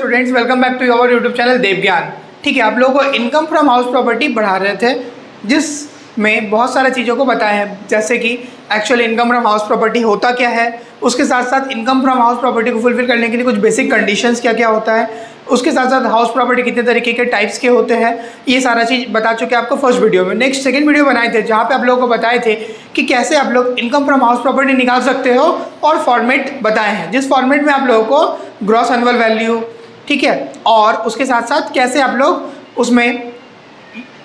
Students, welcome back to your YouTube channel Dev Gyan. ठीक है, आप लोगों को इनकम फ्रॉम हाउस प्रॉपर्टी पढ़ा रहे थे, जिसमें बहुत सारी चीज़ों को बताए हैं, जैसे कि actually income from house property होता क्या है, उसके साथ साथ इनकम फ्रॉम हाउस प्रॉपर्टी को फुलफिल करने के लिए कुछ बेसिक कंडीशंस क्या क्या होता है, उसके साथ साथ हाउस प्रॉपर्टी कितने तरीके के टाइप्स के होते हैं, ये सारा चीज़ बता चुके आपको फर्स्ट वीडियो में। नेक्स्ट सेकंड वीडियो बनाए थे जहाँ पे आप लोगों को बताए थे कि कैसे आप लोग इनकम फ्रॉम हाउस प्रॉपर्टी निकाल सकते हो, और फॉर्मेट बताए हैं, जिस फॉर्मेट में आप लोगों को ग्रॉस एनुअल वैल्यू, ठीक है, और उसके साथ साथ कैसे आप लोग उसमें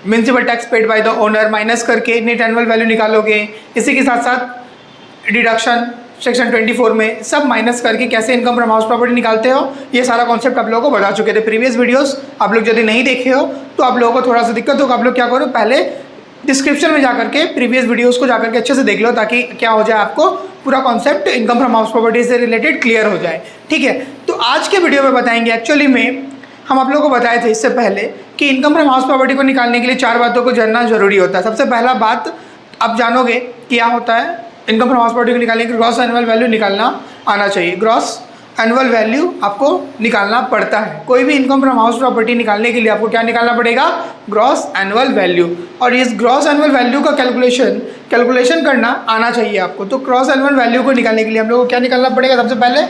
municipal tax paid by the owner minus करके नेट एनुअल वैल्यू निकालोगे, इसी के साथ साथ डिडक्शन सेक्शन 24 में सब माइनस करके कैसे इनकम फ्रॉम हाउस प्रॉपर्टी निकालते हो, ये सारा कॉन्सेप्ट आप लोगों को बता चुके थे प्रीवियस वीडियोस। आप लोग यदि नहीं देखे हो तो आप लोगों को थोड़ा सा दिक्कत होगा, आप लोग क्या करो, पहले डिस्क्रिप्शन में जाकर के प्रीवियस वीडियोस को जाकर के अच्छे से देख लो, ताकि क्या हो जाए, आपको पूरा concept income from house property से रिलेटेड क्लियर हो जाए। ठीक है, तो आज के वीडियो में बताएंगे, एक्चुअली में हम आप लोगों को बताए थे इससे पहले कि इनकम फ्रॉम हाउस प्रॉपर्टी को निकालने के लिए 4 बातों को जानना जरूरी होता है। सबसे पहला बात आप जानोगे क्या होता है, इनकम फ्रॉम हाउस प्रॉपर्टी को निकालने के लिए ग्रॉस एनुअल वैल्यू निकालना आना चाहिए। ग्रॉस एनुअल वैल्यू आपको निकालना पड़ता है। कोई भी इनकम फ्रॉम हाउस प्रॉपर्टी निकालने के लिए आपको क्या निकालना पड़ेगा, ग्रॉस एनुअल वैल्यू। और इस ग्रॉस एनुअल वैल्यू का कैलकुलेशन करना आना चाहिए आपको। तो ग्रॉस एनुअल वैल्यू को निकालने के लिए हम लोग को क्या निकालना पड़ेगा, सबसे पहले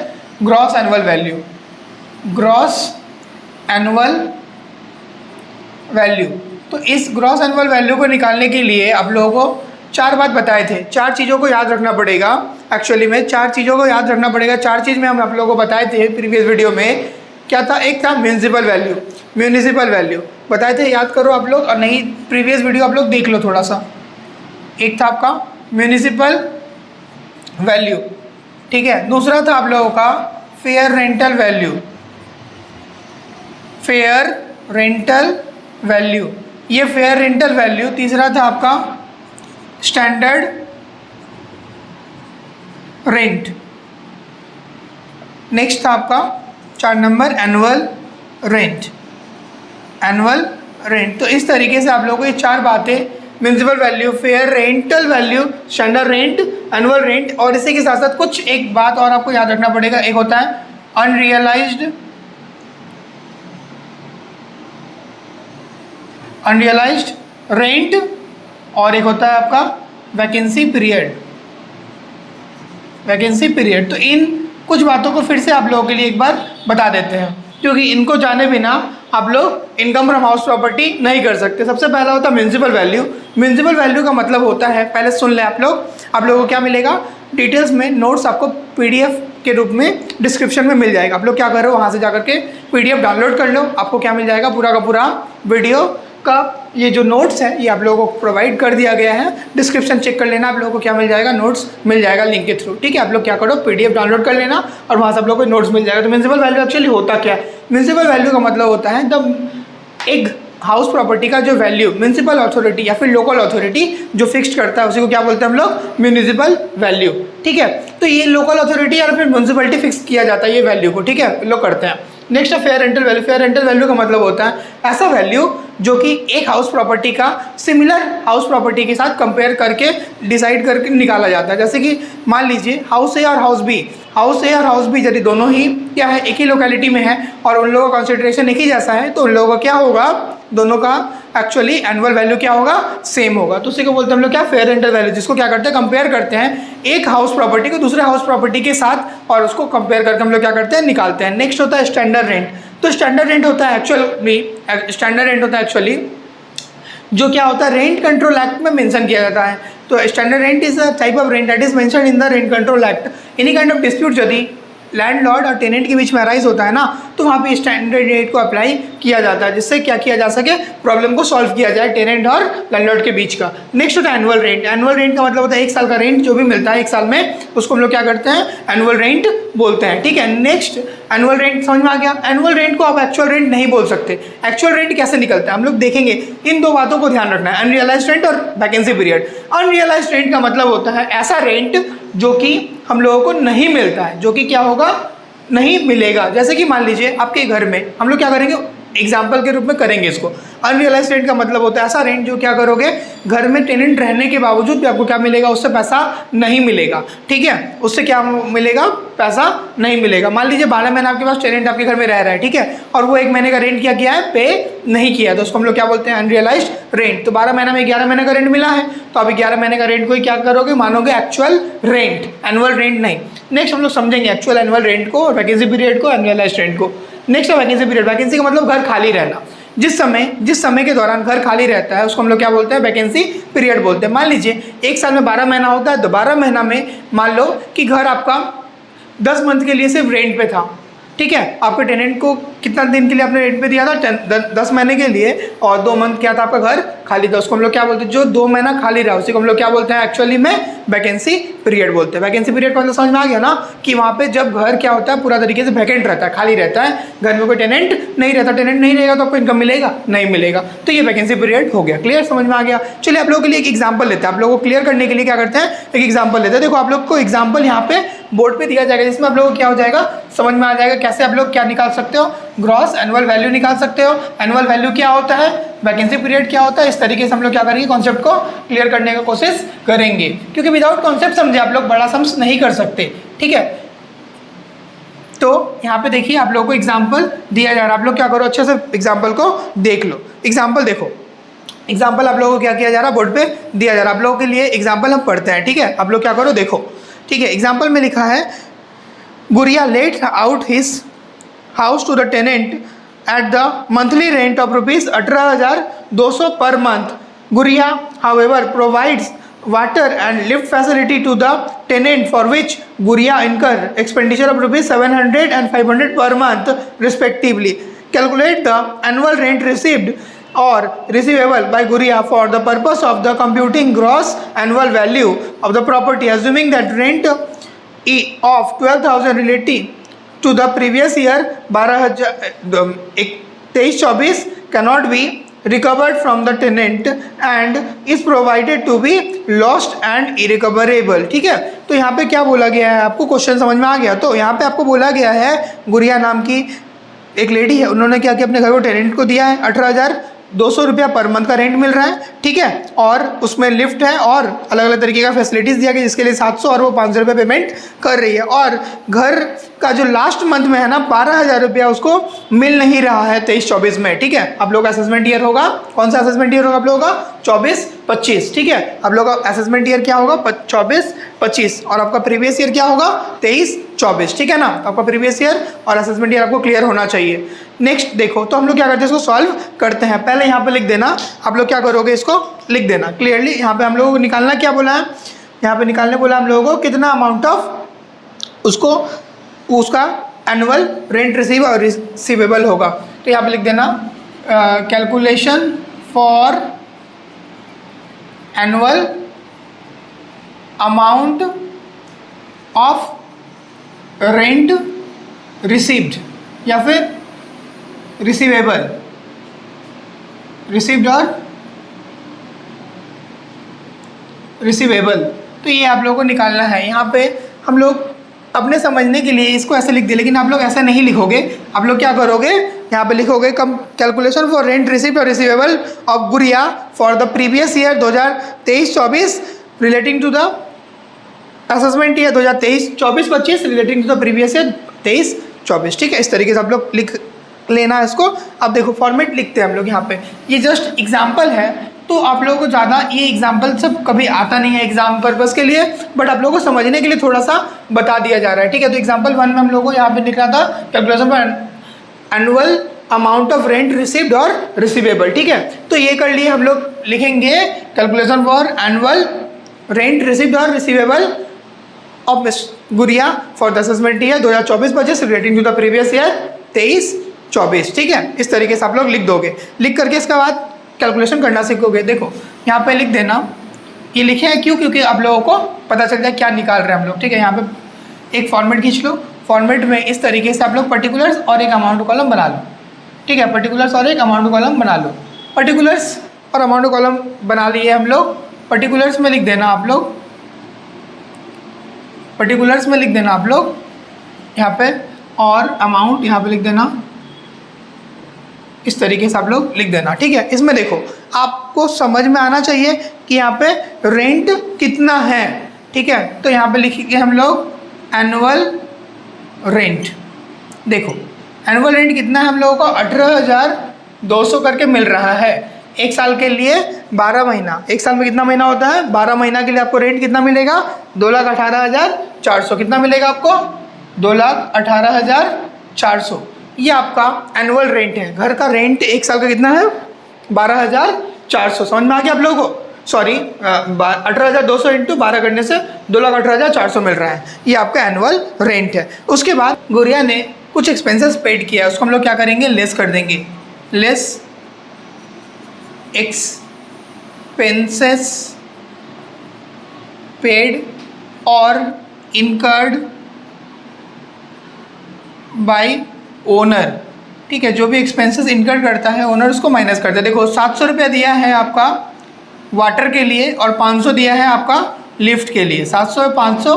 gross annual value. Gross annual value, तो इस ग्रॉस एनुअल वैल्यू को निकालने के लिए आप लोगों को 4 बात बताए थे, 4 चीज़ों को याद रखना पड़ेगा। एक्चुअली में 4 चीज़ों को याद रखना पड़ेगा। 4 चीज़ में हम आप लोगों को बताए थे प्रीवियस वीडियो में, क्या था, एक था म्यूनिसिपल वैल्यू बताए थे, याद करो आप लोग, और नहीं प्रीवियस वीडियो आप लोग देख लो थोड़ा सा। एक था आपका म्यूनिसिपल वैल्यू, ठीक है। दूसरा था आप लोगों का फेयर रेंटल वैल्यू, ये फेयर रेंटल वैल्यू। तीसरा था आपका स्टैंडर्ड रेंट। नेक्स्ट था आपका 4 नंबर एनुअल रेंट। तो इस तरीके से आप लोगों को ये 4 बातें, municipal value, fair rental value, standard rent, annual rent, और इसी के साथ साथ कुछ एक बात और आपको याद रखना पड़ेगा। एक होता है अनरियलाइज्ड रेंट, और एक होता है आपका वैकेंसी पीरियड। तो इन कुछ बातों को फिर से आप लोगों के लिए एक बार बता देते हैं, क्योंकि इनको जाने बिना आप लोग इनकम फ्रॉम हाउस प्रॉपर्टी नहीं कर सकते। सबसे पहला होता है म्युनिसिपल वैल्यू का मतलब होता है, पहले सुन ले आप लोगों को क्या मिलेगा, डिटेल्स में नोट्स आपको पीडीएफ के रूप में डिस्क्रिप्शन में मिल जाएगा। आप लोग क्या करो, वहाँ से जाकर के पीडीएफ डाउनलोड कर लो, आपको क्या मिल जाएगा, पूरा का पूरा वीडियो का ये जो नोट्स है ये आप लोगों को प्रोवाइड कर दिया गया है। डिस्क्रिप्शन चेक कर लेना, आप लोगों को क्या मिल जाएगा, नोट्स मिल जाएगा लिंक के थ्रू। ठीक है, आप लोग क्या करो, पीडीएफ डाउनलोड कर लेना और वहाँ से आप लोगों को नोट्स मिल जाएगा। तो म्युनिसिपल वैल्यू एक्चुअली होता क्या है, म्युनिसिपल वैल्यू का मतलब होता है एक हाउस प्रॉपर्टी का जो वैल्यू म्युनिसिपल अथॉरिटी या फिर लोकल अथॉरिटी जो फिक्स्ड करता है, उसी को क्या बोलते हैं हम लोग, म्युनिसिपल वैल्यू। ठीक है, तो ये लोकल अथॉरिटी या फिर म्युनिसिपलिटी फिक्स किया जाता है ये वैल्यू को, ठीक है, लोग करते हैं। नेक्स्ट है फेयर रेंटल वैल्यू का मतलब होता है ऐसा वैल्यू जो कि एक हाउस प्रॉपर्टी का सिमिलर हाउस प्रॉपर्टी के साथ कंपेयर करके डिसाइड करके निकाला जाता है। जैसे कि मान लीजिए हाउस ए और हाउस बी यदि दोनों ही क्या है, एक ही लोकेलिटी में है और उन लोगों का कंसिडरेशन एक ही जैसा है, तो उन लोगों का क्या होगा, दोनों का एक्चुअली एनुअल वैल्यू क्या होगा, सेम होगा। तो उसी को बोलते हैं हम लोग क्या, फेयर रेंटल वैल्यू, जिसको क्या करते हैं, कंपेयर करते हैं एक हाउस प्रॉपर्टी को दूसरे हाउस प्रॉपर्टी के साथ, और उसको कंपेयर करके हम लोग क्या करते हैं, निकालते हैं। नेक्स्ट होता है स्टैंडर्ड रेंट। तो स्टैंडर्ड रेंट होता है एक्चुअली जो क्या होता है, रेंट कंट्रोल एक्ट में मेंशन किया जाता है। तो standard rent is a type of rent that is mentioned in the rent control act. Any kind of dispute यदि लैंडलॉर्ड और टेनेंट के बीच में अराइज होता है ना, तो वहाँ पे स्टैंडर्ड रेट को अप्लाई किया जाता है, जिससे क्या किया जा सके, प्रॉब्लम को सॉल्व किया जाए टेनेंट और लैंडलॉर्ड के बीच का। नेक्स्ट होता है एनुअल रेंट का मतलब होता है 1 साल का रेंट जो भी मिलता है 1 साल में, उसको हम लोग क्या करते हैं, एनुअल रेंट बोलते हैं। ठीक है, नेक्स्ट एनुअल रेंट समझ में आ गया। एनुअल रेंट को आप एक्चुअल रेंट नहीं बोल सकते। एक्चुअल रेंट कैसे निकलता है हम लोग देखेंगे, इन 2 बातों को ध्यान रखना है, अनरियलाइज्ड रेंट और वैकेंसी पीरियड। अनरियलाइज्ड रेंट का मतलब होता है ऐसा रेंट जो कि हम लोगों को नहीं मिलता है, जो कि क्या होगा, नहीं मिलेगा। जैसे कि मान लीजिए आपके घर में हम लोग क्या करेंगे, एग्जाम्पल के रूप में करेंगे इसको, अनरियलाइज्ड रेंट का मतलब होता है ऐसा रेंट जो क्या करोगे, घर में टेनेंट रहने के बावजूद भी आपको क्या मिलेगा, उससे पैसा नहीं मिलेगा। ठीक है, उससे क्या मिलेगा, पैसा नहीं मिलेगा। मान लीजिए 12 महीने आपके पास टेनेंट आपके घर में रह रहा है, ठीक है, और वो 1 महीने का रेंट क्या किया है, पे नहीं किया, तो उसको हम लोग क्या बोलते हैं, अनरियलाइज्ड रेंट। तो 12 महीना में 11 महीने का रेंट मिला है, तो आप 11 महीने का रेंट को ही क्या करोगे, मानोगे एक्चुअल रेंट, एनुअल रेंट नहीं। नेक्स्ट हम लोग समझेंगे एक्चुअल एनुअल रेंट को, वैकेंसी पीरियड को, अनरियलाइज्ड रेंट को। नेक्स्ट है वैकेंसी पीरियड। वैकेंसी का मतलब घर खाली रहना। जिस समय के दौरान घर खाली रहता है उसको हम लोग क्या बोलते हैं, वैकेंसी पीरियड बोलते हैं। मान लीजिए एक साल में 12 महीना होता है, तो 12 महीना में मान लो कि घर आपका 10 मंथ के लिए सिर्फ रेंट पे था। ठीक है, आपके टेनेंट को कितना दिन के लिए आपने रेंट पे दिया था, 10 महीने के लिए, और 2 मंथ क्या था आपका घर खाली था, उसको हम लोग क्या बोलते हैं, जो 2 महीना खाली रहा उसी को हम लोग क्या बोलते हैं, एक्चुअली में वैकेंसी पीरियड बोलते हैं। वैकेंसी पीरियड का मतलब समझ में आ गया ना, कि वहाँ पे जब घर क्या होता है, पूरा तरीके से वैकेंट रहता है, खाली रहता है, घर में कोई टेनेंट नहीं रहता। टेनेंट नहीं रहेगा तो आपको इनकम मिलेगा, नहीं मिलेगा, तो ये वैकेंसी पीरियड हो गया। क्लियर, समझ में आ गया। चलिए आप लोगों के लिए एक एग्जाम्पल लेते हैं, आप लोगों को क्लियर करने के लिए क्या करते हैं, एक एग्जाम्पल लेते हैं। देखो आप लोग को एग्जाम्पल यहाँ पे बोर्ड पे दिया जाएगा, जिसमें आप लोगों को क्या हो जाएगा, समझ में आ जाएगा कैसे आप लोग क्या निकाल सकते हो, ग्रॉस एनुअल वैल्यू निकाल सकते हो। एनुअल वैल्यू क्या होता है, वैकेंसी पीरियड क्या होता है, इस तरीके से हम लोग क्या करेंगे, कॉन्सेप्ट को क्लियर करने की कोशिश करेंगे, क्योंकि विदाउट कॉन्सेप्ट समझे आप लोग बड़ा सम्स नहीं कर सकते। ठीक है, तो यहाँ पे देखिए आप लोगों को एग्जाम्पल दिया जा रहा है, आप लोग क्या करो, अच्छे से एग्जाम्पल को देख लो। एग्जाम्पल देखो, एग्जाम्पल आप लोगों को क्या किया जा रहा है, बोर्ड पे दिया जा रहा है। आप लोगों के लिए एग्जाम्पल हम पढ़ते हैं, ठीक है, आप लोग क्या करो, देखो। ठीक है, एग्जाम्पल में लिखा है, Gudiya let out his house to the tenant at the monthly rent of rupees 18,200 per month. Guria, however, provides water and lift facility to the tenant, for which Guria incur expenditure of rupees 700 and 500 per month respectively. Calculate the annual rent received or receivable by Guria for the purpose of the computing gross annual value of the property, assuming that rent of 12,000 relating to the previous year 23-24 cannot be recovered from the tenant and is provided to be lost and irrecoverable। ठीक है, तो यहाँ पे क्या बोला गया है, आपको क्वेश्चन समझ में आ गया। तो यहाँ पे आपको बोला गया है, गुड़िया नाम की एक लेडी है, उन्होंने क्या किया, अपने घर को टेनेंट को दिया है, 18,200 रुपया पर मंथ का रेंट मिल रहा है। ठीक है, और उसमें लिफ्ट है और अलग अलग तरीके का फैसिलिटीज़ दिया गया, जिसके लिए 700 और वो 500 रुपये पेमेंट कर रही है। और घर का जो लास्ट मंथ में है ना, 12,000 रुपया उसको मिल नहीं रहा है 23-24 में। ठीक है, आप लोगों का असेसमेंट ईयर होगा, कौन सा असेसमेंट ईयर होगा आप लोगों का, 24-25। ठीक है, आप लोगों का असेसमेंट ईयर क्या होगा, 24-25, और आपका प्रीवियस ईयर क्या होगा, 23-24। ठीक है ना, तो आपका प्रीवियस ईयर और असेसमेंट ईयर आपको क्लियर होना चाहिए। नेक्स्ट देखो, तो हम लोग क्या करते हैं, इसको सॉल्व करते हैं। पहले यहाँ पे लिख देना, आप लोग क्या करोगे, इसको लिख देना क्लियरली। यहाँ पे हम लोगों को निकालना क्या बोला है, यहाँ पे निकालने बोला हम लोगों को कितना अमाउंट ऑफ उसका एनुअल रेंट रिसीव और रिसीवेबल होगा। तो यहाँ पे लिख देना calculation for annual amount of rent received, या फिर रिसीवेबल, रिसीव्ड और रिसीवेबल। तो ये आप लोगों को निकालना है। यहाँ पे हम लोग अपने समझने के लिए इसको ऐसे लिख दिए, लेकिन आप लोग ऐसा नहीं लिखोगे। आप लोग क्या करोगे, यहाँ पे लिखोगे कम कैलकुलेशन फॉर रेंट रिसीव्ड और receivable of Gudiya for the previous year 2023-24 relating to the assessment year 2023-24-25 relating to the previous year 23-24। ठीक है, इस तरीके से आप लोग लिख लेना है इसको। अब देखो फॉर्मेट लिखते हैं हम लोग यहाँ पे, ये जस्ट एग्जाम्पल है, तो आप लोगों को ज़्यादा ये एग्जाम्पल सब कभी आता नहीं है एग्जाम पर्पज़ के लिए, बट आप लोगों को समझने के लिए थोड़ा सा बता दिया जा रहा है। ठीक है, तो एग्जाम्पल 1 में हम लोगों को यहाँ पे लिखना था calculation for annual amount of rent received और रिसीवेबल। ठीक है, तो ये कर लिए, हम लोग लिखेंगे calculation for annual rent received और receivable of miss Gudiya for the assessment year 2024-25 relating to the previous year 23-24। ठीक है, इस तरीके से आप लोग लिख दोगे। लिख करके इसके बाद कैलकुलेशन करना सीखोगे। देखो यहाँ पे लिख देना, ये लिखे हैं क्यों, क्योंकि आप लोगों को पता चल जाए क्या निकाल रहे हैं हम लोग। ठीक है, यहाँ पे एक फॉर्मेट खींच लो, फॉर्मेट में इस तरीके से आप लोग पर्टिकुलर्स और एक अमाउंट कॉलम बना लो। ठीक है, पर्टिकुलर्स और एक अमाउंट कॉलम बना लो। पर्टिकुलर्स और अमाउंट कॉलम बना लिए हम लोग। पर्टिकुलर्स में लिख देना आप लोग, पर्टिकुलर्स में लिख देना आप लोग यहाँ पे, और अमाउंट यहाँ पे लिख देना इस तरीके से आप लोग लिख देना, ठीक है। इसमें देखो आपको समझ में आना चाहिए कि यहाँ पे रेंट कितना है, ठीक है। तो यहाँ पे लिखेंगे हम लोग एनुअल रेंट। देखो एनुअल रेंट कितना है हम लोगों को 18,200 करके मिल रहा है एक साल के लिए 12 महीना। एक साल में कितना महीना होता है? 12 महीना के लिए आपको रेंट कितना मिलेगा? 2,18,400। कितना मिलेगा आपको? 2,18,400। ये आपका एनुअल रेंट है। घर का रेंट एक साल का कितना है? 12,400। समझ में आ गया आप लोगों को? सॉरी 18,200 इंटू 12 करने से 2,18,400 मिल रहा है। ये आपका एनुअल रेंट है। उसके बाद गुड़िया ने कुछ एक्सपेंसेस पेड किया है, उसको हम लोग क्या करेंगे? लेस कर देंगे। लेस एक्सपेंसेस पेड और इनकर्ड बाय ओनर, ठीक है। जो भी एक्सपेंसेस इनकर्ड करता है ओनर उसको माइनस करता है। देखो 700 रुपया दिया है आपका वाटर के लिए और 500 दिया है आपका लिफ्ट के लिए। 700 और 500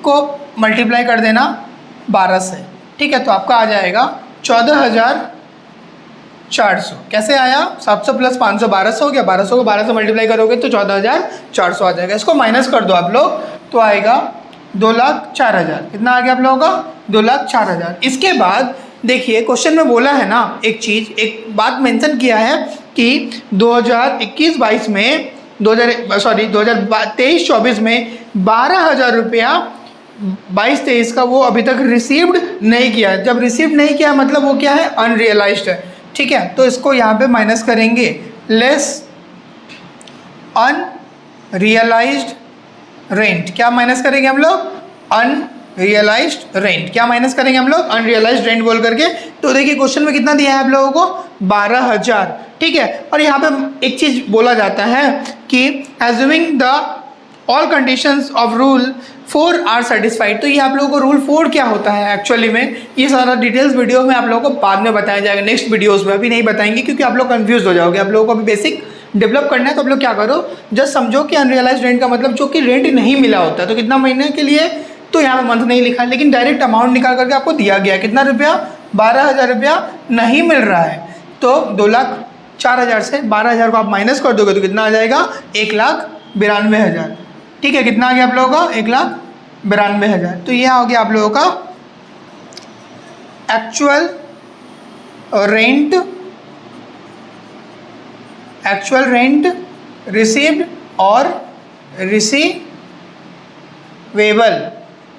को मल्टीप्लाई कर देना 12 से, ठीक है। तो आपका आ जाएगा 14,400। कैसे आया? 700 प्लस 500 1200 हो गया। 1200 को 12 से मल्टीप्लाई करोगे तो 14,400 आ जाएगा। इसको माइनस कर दो आप लोग तो आएगा 2,04,000। कितना आ गया आप लोगों का? 2,04,000। इसके बाद देखिए क्वेश्चन में बोला है ना एक बात मेंशन किया है कि 2021-22 में 2023-24 में 12,000 रुपया 22-23 का वो अभी तक रिसीव्ड नहीं किया। जब रिसीव नहीं किया मतलब वो क्या है? अनरियलाइज्ड है, ठीक है। तो इसको यहाँ पे माइनस करेंगे। Less unrealised rent. क्या माइनस करेंगे हम लोग? Unrealised rent. क्या माइनस करेंगे हम लोग? अनरियलाइज्ड रेंट बोल करके। तो देखिए क्वेश्चन में कितना दिया है आप लोगों को? 12,000, ठीक है। और यहाँ पे एक चीज़ बोला जाता है कि assuming the all conditions of rule 4 are satisfied. तो ये आप लोगों को रूल 4 क्या होता है एक्चुअली में, ये सारा डिटेल्स वीडियो में आप लोगों को बाद में बताया जाएगा, नेक्स्ट वीडियोस में। अभी नहीं बताएंगे क्योंकि आप लोग कंफ्यूज हो जाओगे। आप लोगों को अभी बेसिक डेवलप करना है तो आप लोग क्या करो, जस्ट समझो कि अनरियलाइज रेंट का मतलब जो कि रेंट नहीं मिला होता है। तो कितना महीने के लिए? तो यहाँ पे मंथ नहीं लिखा है, लेकिन डायरेक्ट अमाउंट निकाल करके आपको दिया गया। कितना रुपया? 12,000 रुपया नहीं मिल रहा है। तो 2,04,000 से 12,000 को आप माइनस कर दोगे तो कितना आ जाएगा? 1,92,000, ठीक है। कितना आ गया आप लोगों का? 1,92,000। तो यह हो गया आप लोगों का एक्चुअल रेंट रिसीव्ड और रिसीवेबल।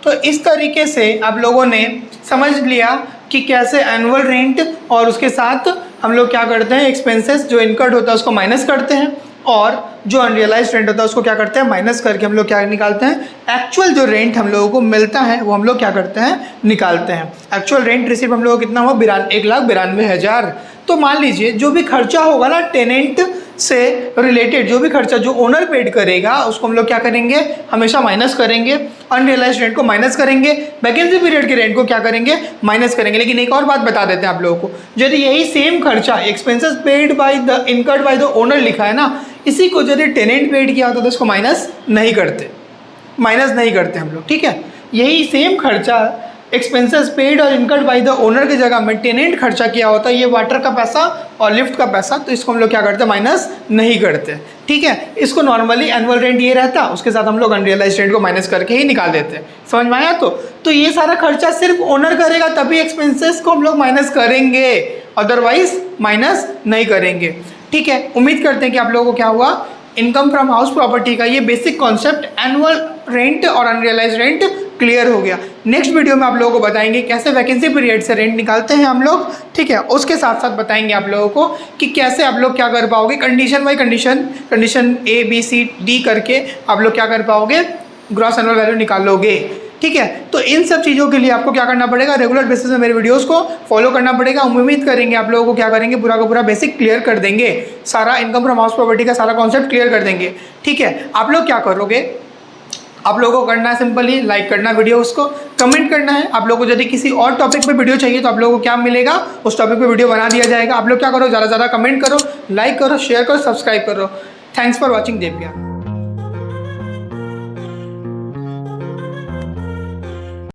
तो इस तरीके से आप लोगों ने समझ लिया कि कैसे एनुअल रेंट और उसके साथ हम लोग क्या करते हैं? एक्सपेंसेस जो इनकर्ड होता है उसको माइनस करते हैं और जो अनरियलाइज्ड रेंट होता है उसको क्या करते हैं? माइनस करके हम लोग क्या निकालते हैं? एक्चुअल जो रेंट हम लोगों को मिलता है वो हम लोग क्या करते हैं? निकालते हैं। एक्चुअल रेंट रिसीव हम लोगों को कितना हुआ? 1,92,000। तो मान लीजिए जो भी खर्चा होगा ना टेनेंट से रिलेटेड, जो भी खर्चा जो ओनर पेड करेगा उसको हम लोग क्या करेंगे? हमेशा माइनस करेंगे। अनरियलाइज्ड रेंट को माइनस करेंगे, वैकेंसी पीरियड के रेंट को क्या करेंगे? माइनस करेंगे। लेकिन एक और बात बता देते हैं आप लोगों को, यदि यही सेम खर्चा expenses paid by the incurred by the owner लिखा है ना, इसी को यदि टेनेंट पेड किया होता तो उसको माइनस नहीं करते हम लोग, ठीक है। यही सेम खर्चा एक्सपेंसेस पेड और इनकर्ड बाय द ओनर की जगह में टेनेंट खर्चा किया होता है, ये वाटर का पैसा और लिफ्ट का पैसा, तो इसको हम लोग क्या करते हैं? माइनस नहीं करते, ठीक है। इसको नॉर्मली एनुअल रेंट ये रहता, उसके साथ हम लोग अनरियलाइज्ड रेंट को माइनस करके ही निकाल देते हैं। समझ में आया? तो ये सारा खर्चा सिर्फ ओनर करेगा तभी एक्सपेंसेस को हम लोग माइनस करेंगे, अदरवाइज माइनस नहीं करेंगे, ठीक है। उम्मीद करते हैं कि आप लोगों को क्या हुआ, इनकम फ्रॉम हाउस प्रॉपर्टी का ये बेसिक कॉन्सेप्ट एनुअल रेंट और अनरियलाइज रेंट क्लियर हो गया। नेक्स्ट वीडियो में आप लोगों को बताएंगे कैसे वैकेंसी पीरियड से रेंट निकालते हैं हम लोग, ठीक है। उसके साथ साथ बताएंगे आप लोगों को कि कैसे आप लोग क्या कर पाओगे, condition by condition A B C D करके आप लोग क्या कर पाओगे? ग्रॉस एनुअल वैल्यू निकालोगे, ठीक है। तो इन सब चीज़ों के लिए आपको क्या करना पड़ेगा? रेगुलर बेसिस में मेरे वीडियोस को फॉलो करना पड़ेगा। उम्मीद करेंगे आप लोगों को क्या करेंगे? पूरा का पूरा बेसिक क्लियर कर देंगे, सारा इनकम फ्रॉम हाउस प्रॉपर्टी का सारा कॉन्सेप्ट क्लियर कर देंगे, ठीक है। आप लोग क्या करोगे? आप लोगों को करना है सिंपली लाइक करना वीडियो, उसको कमेंट करना है। आप लोगों को यदि किसी और टॉपिक पे वीडियो चाहिए तो आप लोगों को क्या मिलेगा? उस टॉपिक पे वीडियो बना दिया जाएगा। आप लोग क्या करो? ज़्यादा से ज़्यादा कमेंट करो, लाइक करो, शेयर करो, सब्सक्राइब करो। थैंक्स फॉर वॉचिंग देव ज्ञान।